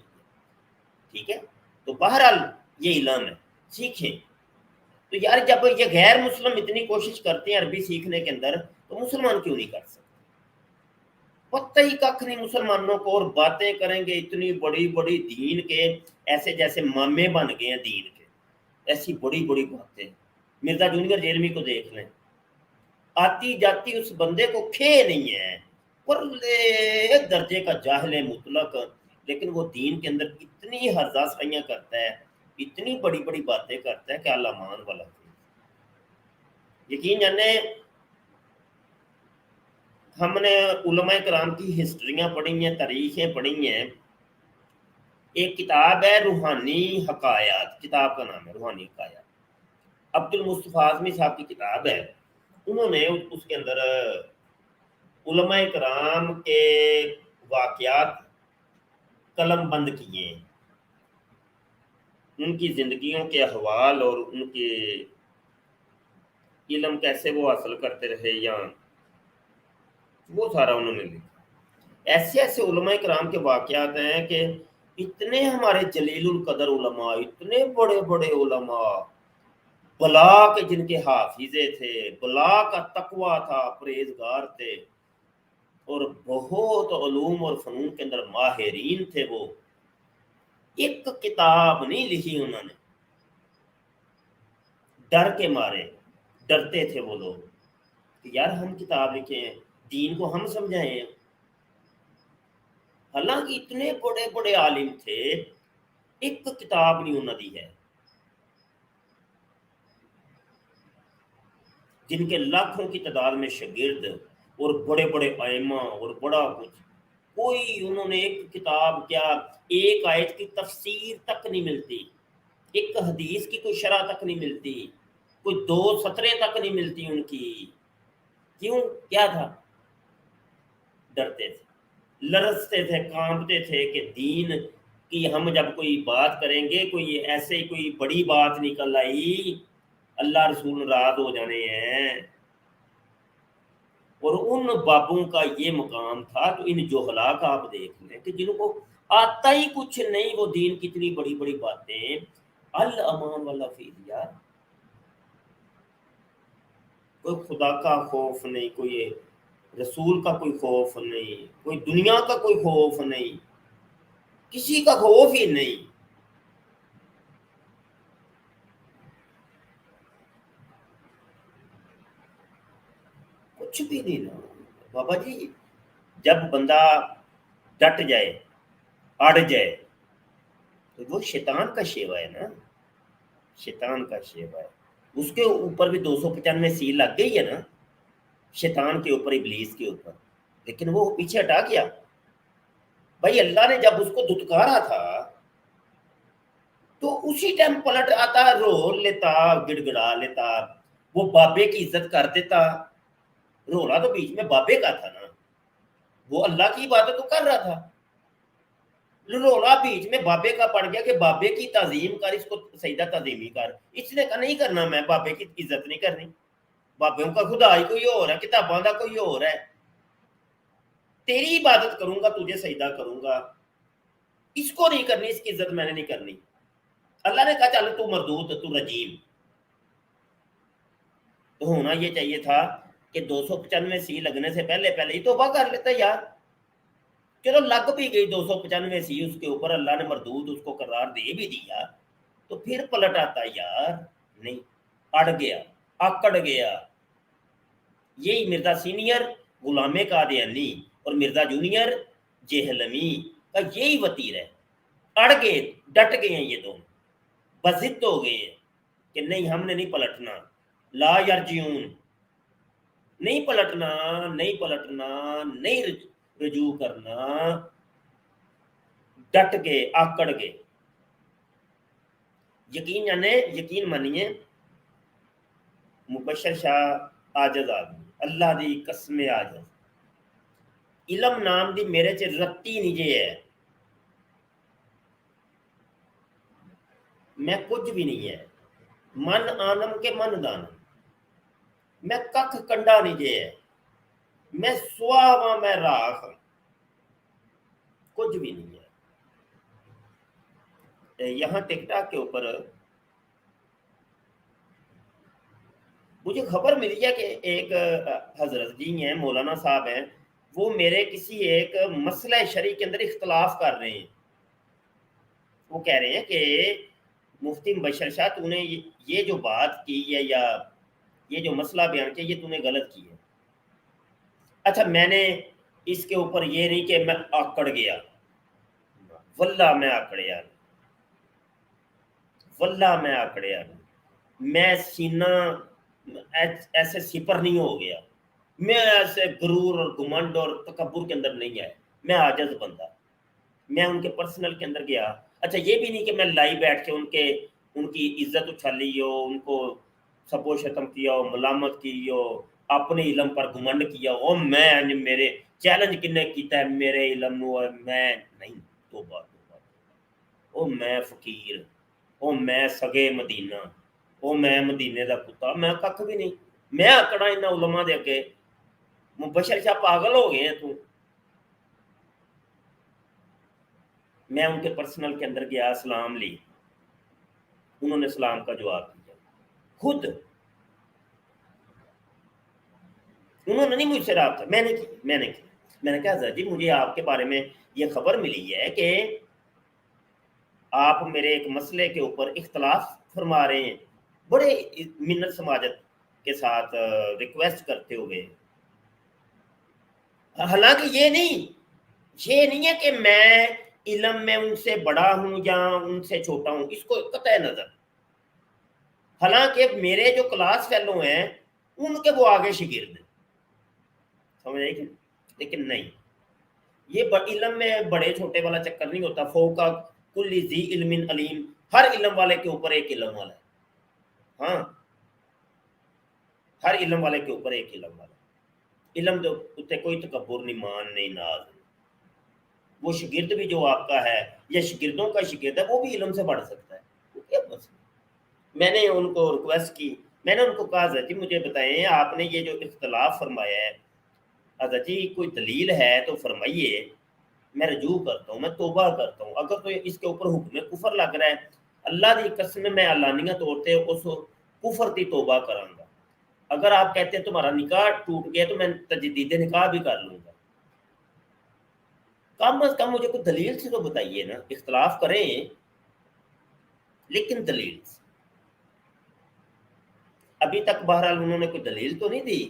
ٹھیک ہے؟ تو بہرحال یہ علم ہے، سیکھیں۔ تو یار جب یہ غیر مسلم اتنی کوشش کرتے ہیں عربی سیکھنے کے اندر تو مسلمان کیوں نہیں کر سکتے؟ پتہ ہی کخ نہیں مسلمانوں کو، اور باتیں کریں گے اتنی بڑی بڑی دین کے، ایسے جیسے مامے بن گئے ہیں دین کے، ایسی بڑی بڑی باتیں۔ مرزا جونیئر جیلمی کو دیکھ لیں، آتی جاتی اس بندے کو کھے نہیں ہے، پر درجے کا جاہل مطلق، لیکن وہ دین کے اندر اتنی ہرزہ سائیاں کرتا ہے، اتنی بڑی بڑی باتیں کرتا ہے کہ اللہ مان والا۔ یقین جانے ہم نے علماء کرام کی ہسٹریاں پڑھی ہیں، تاریخیں پڑھی ہیں، ایک کتاب ہے روحانی حقائق، کتاب کا نام ہے روحانی حقائق، عبد المصطفیٰ اعظمی صاحب کی کتاب ہے، انہوں نے اس کے اندر علماء کرام کے واقعات قلم بند کیے ہیں، ان کی زندگیوں کے احوال اور ان کے علم کیسے وہ حاصل کرتے رہے، یا وہ سارا انہوں نے لکھا۔ ایسے ایسے علماء کرام کے واقعات ہیں کہ اتنے ہمارے جلیل القدر علماء، اتنے بڑے بڑے علماء، بلا کے جن کے حافظے تھے، بلا کا تقوی تھا، پرہیزگار تھے، اور بہت علوم اور فنون کے اندر ماہرین تھے، وہ ایک کتاب نہیں لکھی انہوں نے، ڈر کے مارے، ڈرتے تھے وہ لوگ کہ یار ہم کتاب لکھیں ہیں، دین کو ہم سمجھائیں ہیں، حالانکہ اتنے بڑے بڑے عالم تھے، ایک کتاب نہیں انہوں نے دی ہے، جن کے لاکھوں کی تعداد میں شاگرد اور بڑے بڑے ائمہ اور بڑا کچھ، کوئی انہوں نے ایک کتاب کیا، ایک آیت کی تفسیر تک نہیں ملتی، ایک حدیث کی کوئی شرح تک نہیں ملتی، کوئی دو سطریں تک نہیں ملتی ان کی، کیوں؟ کیا تھا؟ ڈرتے تھے، لرزتے تھے، کانپتے تھے کہ دین کی ہم جب کوئی بات کریں گے، کوئی ایسے کوئی بڑی بات نکل آئی، اللہ رسول ناراض ہو جانے ہیں۔ اور ان بابوں کا یہ مقام تھا، تو ان جوہلا کا آپ دیکھ لیں کہ جن کو آتا ہی کچھ نہیں، وہ دین کی اتنی بڑی بڑی باتیں، الامان والا فیلیا، کوئی خدا کا خوف نہیں، کوئی رسول کا کوئی خوف نہیں، کوئی دنیا کا کوئی خوف نہیں، کسی کا خوف ہی نہیں۔ کچھ بھی نہیں نا بابا جی، جب بندہ ڈٹ جائے، اڑ جائے، تو وہ شیطان کا شیوا ہے نا، شیطان کا شیوا ہے۔ اس کے اوپر بھی 295 سی لگ گئی ہے نا، شیطان کے اوپر، ابلیس کے اوپر، لیکن وہ پیچھے ہٹا گیا۔ بھائی اللہ نے جب اس کو دھتکارا تھا تو اسی ٹائم پلٹ آتا، رو لیتا، گڑ گڑا لیتا، وہ بابے کی عزت کر دیتا۔ رولا تو بیچ میں بابے کا تھا نا، وہ اللہ کی عبادت تو کر رہا تھا، رولا بیچ میں بابے کا پڑ گیا کہ بابے کی تعظیم کر، اس کو سجدہ تعظیمی کر۔ اس نے کہا نہیں کرنا، میں بابے کی عزت نہیں کرنی، بابوں کا خدا ہی کوئی اور ہے، کتاباں کا کوئی اور ہے، تیری عبادت کروں گا، تجھے سجدہ کروں گا، اس کو نہیں کرنی، اس کی عزت میں نے نہیں کرنی۔ اللہ نے کہا چل تو مردود، تو رجیم۔ تو ہونا یہ چاہیے تھا کہ 295 سی لگنے سے پہلے پہلے ہی توبہ کر لیتا یار۔ چلو لگ بھی گئی 295 سی اس کے اوپر، اللہ نے مردود اس کو قرار دے بھی دیا، تو پھر پلٹ آتا یار، نہیں، اڑ گیا، آکڑ گیا۔ یہی مرزا سینئر غلام قادیانی اور مرزا جونیئر جہلمی کا یہی وتیر ہے، اڑ گئے، ڈٹ گئے ہیں یہ دونوں، بضد ہو گئے ہیں کہ نہیں ہم نے نہیں پلٹنا، لا یرجعون، نہیں پلٹنا، نہیں پلٹنا، نہیں رجوع کرنا، ڈٹ گئے، آکڑ گئے۔ یقین جانے، یقین مانیے، مبشر شاہ عاجز آدمی، اللہ دی قسم عاجز، علم نام دی میرے چ رتی نہیں جے ہے، میں کچھ بھی نہیں ہے، من آنم کے من دانم، میں ککھ کنڈا نہیں جے ہے، میں سواواں، میں راکھ، کچھ بھی نہیں ہے۔ یہاں ٹک ٹاک کے اوپر مجھے خبر ملی ہے کہ ایک حضرت جی ہیں، مولانا صاحب ہیں، وہ میرے کسی ایک مسئلہ شرعی کے اندر اختلاف کر رہے ہیں۔ وہ کہہ رہے ہیں کہ مفتی مبشر شاہ تو نے یہ جو بات کی ہے، یا یہ جو مسئلہ بیان کیا، یہ تو نے غلط کی ہے۔ اچھا میں نے اس کے اوپر یہ نہیں کہ میں آکڑ گیا، واللہ میں آکڑیا، واللہ میں آکڑیا، میں سینہ ایسے سپر نہیں ہو گیا، میں ایسے غرور اور گمنڈ اور تکبر کے اندر نہیں آیا، میں عاجز بندہ، میں ان کے پرسنل کے اندر گیا۔ اچھا یہ بھی نہیں کہ میں لائی بیٹھ کے ان کی عزت اچھالی ہو، ان کو سب و شتم کیا ہو، ملامت کی ہو، اپنے علم پر گمنڈ کیا ہو، میں میرے چیلنج کنے کیتا ہے میرے علم نو، میں نہیں، توبہ توبہ، او میں فقیر، او میں سگے مدینہ، او میں مدینے دا کتا، میں ککھ بھی نہیں، میں آکڑا انہاں علماء دے اگے، مبشر شاہ پاگل ہو گئے ہیں تو۔ میں ان کے پرسنل کے اندر گیا، سلام لی، انہوں نے سلام کا جواب دیا، خود انہوں نے نہیں مجھ سے رابطہ، میں نے کہا حضرت جی مجھے آپ کے بارے میں یہ خبر ملی ہے کہ آپ میرے ایک مسئلے کے اوپر اختلاف فرما رہے ہیں، بڑے منت سماجت کے ساتھ ریکویسٹ کرتے ہوئے، حالانکہ یہ نہیں ہے کہ میں علم میں ان سے بڑا ہوں یا ان سے چھوٹا ہوں، اس کو قطع نظر، حالانکہ میرے جو کلاس فیلو ہیں ان کے وہ آگے شگرد ہیں، سمجھ آئی کہ، لیکن نہیں، یہ علم میں بڑے چھوٹے والا چکر نہیں ہوتا، فوقا کل ذی علم علیم، ہر علم والے کے اوپر ایک علم والا ہے، ہاں ہر علم والے کے اوپر ایک علم والا، علم تو اتنے کوئی تکبر نہیں، مان نہیں، ناز نہیں، وہ شگرد بھی جو آپ کا ہے یا شگردوں کا شگرد ہے وہ بھی علم سے بڑھ سکتا ہے، تو کیا مسئلہ؟ میں نے ان کو ریکویسٹ کی، میں نے ان کو کہا جی مجھے بتائیں آپ نے یہ جو اختلاف فرمایا ہے حضرت جی کوئی دلیل ہے تو فرمائیے، میں رجوع کرتا ہوں، میں توبہ کرتا ہوں، اگر تو اس کے اوپر حکم کفر لگ رہا ہے اللہ دی قسم میں اعلانیہ طور پہ اس کفر کی توبہ کراں گا۔ اگر آپ کہتے ہیں تمہارا نکاح ٹوٹ گیا تو میں تجدید نکاح بھی کر لوں گا، کم از کم مجھے کوئی دلیل سے تو بتائیے نا، اختلاف کریں لیکن دلیل سے۔ ابھی تک بہرحال انہوں نے کوئی دلیل تو نہیں دی،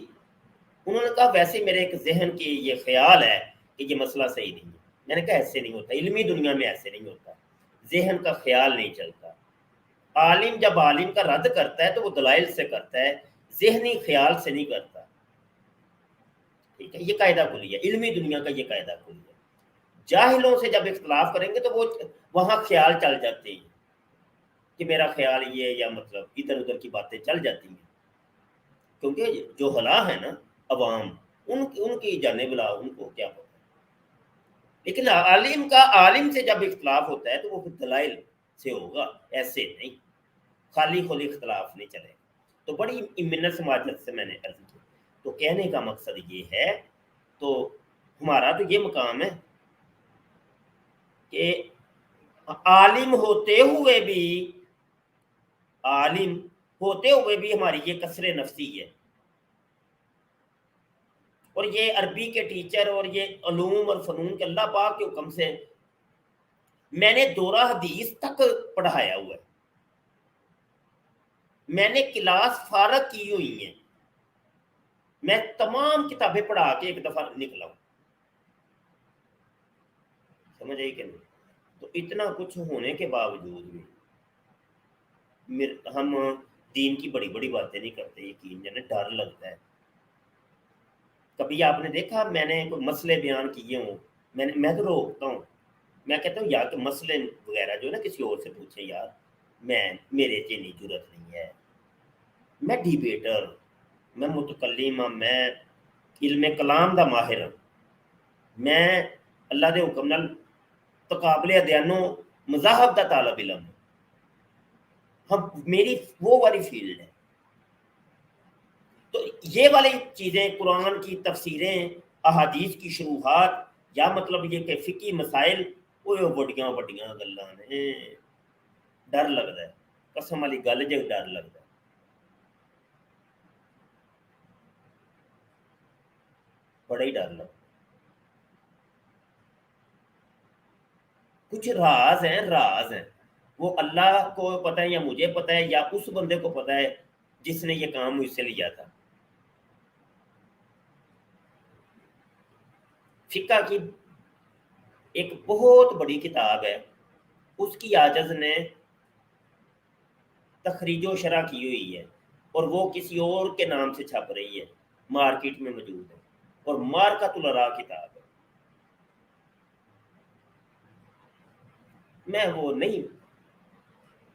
انہوں نے کہا ویسے میرے ایک ذہن کی یہ خیال ہے کہ یہ مسئلہ صحیح نہیں ہے۔ میں نے کہا ایسے نہیں ہوتا، علمی دنیا میں ایسے نہیں ہوتا، ذہن کا خیال نہیں چلتا۔ عالم جب عالم کا رد کرتا ہے تو وہ دلائل سے کرتا ہے، ذہنی خیال سے نہیں کرتا، ٹھیک ہے؟ یہ قاعدہ کلی ہے، علمی دنیا کا یہ قاعدہ کلی ہے۔ جاہلوں سے جب اختلاف کریں گے تو وہ وہاں خیال چل جاتے ہیں کہ میرا خیال یہ، یا مطلب ادھر ادھر کی باتیں چل جاتی ہیں، کیونکہ جو ہلا ہے نا عوام، ان کی جانب لا، ان کو کیا پتا۔ لیکن عالم کا عالم سے جب اختلاف ہوتا ہے تو وہ دلائل سے ہوگا، ایسے نہیں خالی خالی اختلاف نہیں چلے گا۔ تو بڑی منت سماجت سے میں نے عرض کی، تو کہنے کا مقصد یہ ہے، تو ہمارا تو یہ مقام ہے کہ عالم ہوتے ہوئے بھی ہماری یہ کثر نفسی ہے، اور یہ عربی کے ٹیچر اور یہ علوم اور فنون کے اللہ پاک کے حکم سے میں نے دورہ حدیث تک پڑھایا ہوا ہے، میں نے کلاس فارغ کی ہوئی ہیں، میں تمام کتابیں پڑھا کے ایک دفعہ نکلا ہوں، سمجھ آئی کہ نہیں؟ تو اتنا کچھ ہونے کے باوجود بھی ہم دین کی بڑی بڑی باتیں نہیں کرتے، یقین جانے ڈر لگتا ہے۔ کبھی آپ نے دیکھا میں نے کوئی مسئلے بیان کیے ہوں، میں تو روکتا ہوں، میں کہتا ہوں یار کہ مسئلے وغیرہ جو ہے نا کسی اور سے پوچھیں یار، میرے چینی ضرورت نہیں ہے، میں ڈیبیٹر، میں متکلم ہوں، میں علم کلام دا ماہر ہوں، میں اللہ دے حکم نال تقابل ادیانوں مذاہب دا طالب علم ہوں، میری وہ والی فیلڈ ہے۔ تو یہ والی چیزیں، قرآن کی تفسیریں، احادیث کی شروحات، یا مطلب یہ کہ فقہی مسائل، وہ بڑیاں بڑیاں گلاں نے، ڈر لگتا ہے، قسم والی گل جے ڈر لگتا ہے۔ بڑا ہی ڈر لگتا ہے۔ کچھ راز ہیں وہ اللہ کو پتہ ہے یا مجھے پتہ ہے یا اس بندے کو پتہ ہے جس نے یہ کام مجھ سے لیا تھا۔ فقہ کی ایک بہت بڑی کتاب ہے، اس کی عاجز نے تخریج و شرح کی ہوئی ہے، اور وہ کسی اور کے نام سے چھپ رہی ہے، مارکیٹ میں موجود ہے، اور مارکۃ الارا کتاب ہے۔ میں وہ نہیں،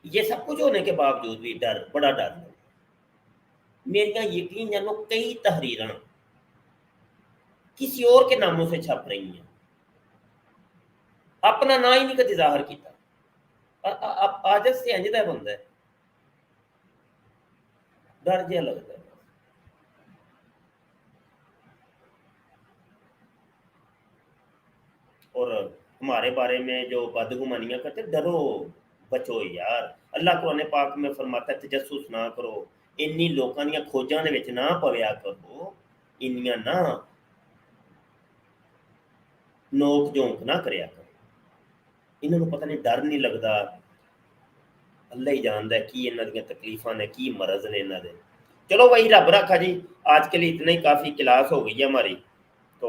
یہ سب کچھ ہونے کے باوجود بھی بڑا ڈر ہے۔ میریاں یقین جانو کئی تحریراں کسی اور کے ناموں سے چھپ رہی ہیں، اپنا نا ہی نہیں کدی ظاہر کیتا، عاجز سے انجدا بندہ ہے، ڈر جہا لگتا ہے۔ اور ہمارے بارے میں جو بدگمانیاں کرتے، ڈرو بچو یار۔ اللہ قرآن پاک میں فرماتا ہے تجسس نہ کرو، انی لوکاں دیاں کھوجاں دے وچ نہ پویا کرو، انیاں نہ نوک جھونک نہ کریا کرو۔ انہوں نے پتہ نہیں ڈر نہیں لگتا، اللہ ہی جانتا ہے کی انہاں دیاں تکلیفاں نے، کی مرض نے انہاں دے۔ چلو وہی رب رکھا جی، آج کے لیے اتنا ہی کافی، کلاس ہو گئی ہے ہماری، تو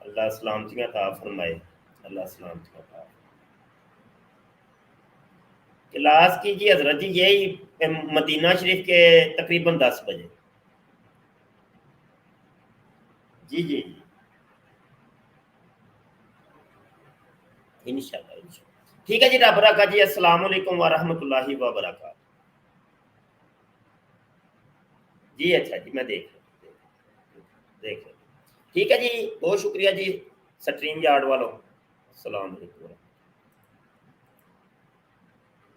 اللہ سلامتیاں عطا فرمائے، اللہ سلامتیاں عطا فرمائے۔ کلاس کی جی حضرت جی یہی مدینہ شریف کے تقریباً 10 بجے۔ جی جی جی، انشاءاللہ۔ ٹھیک ہے جی، رب رکھا جی، السلام علیکم ورحمۃ اللہ وبرکاتہ۔ جی اچھا جی، میں دیکھ لوں۔ ٹھیک ہے جی، بہت شکریہ جی، سٹریم یارڈ والوں، السلام علیکم۔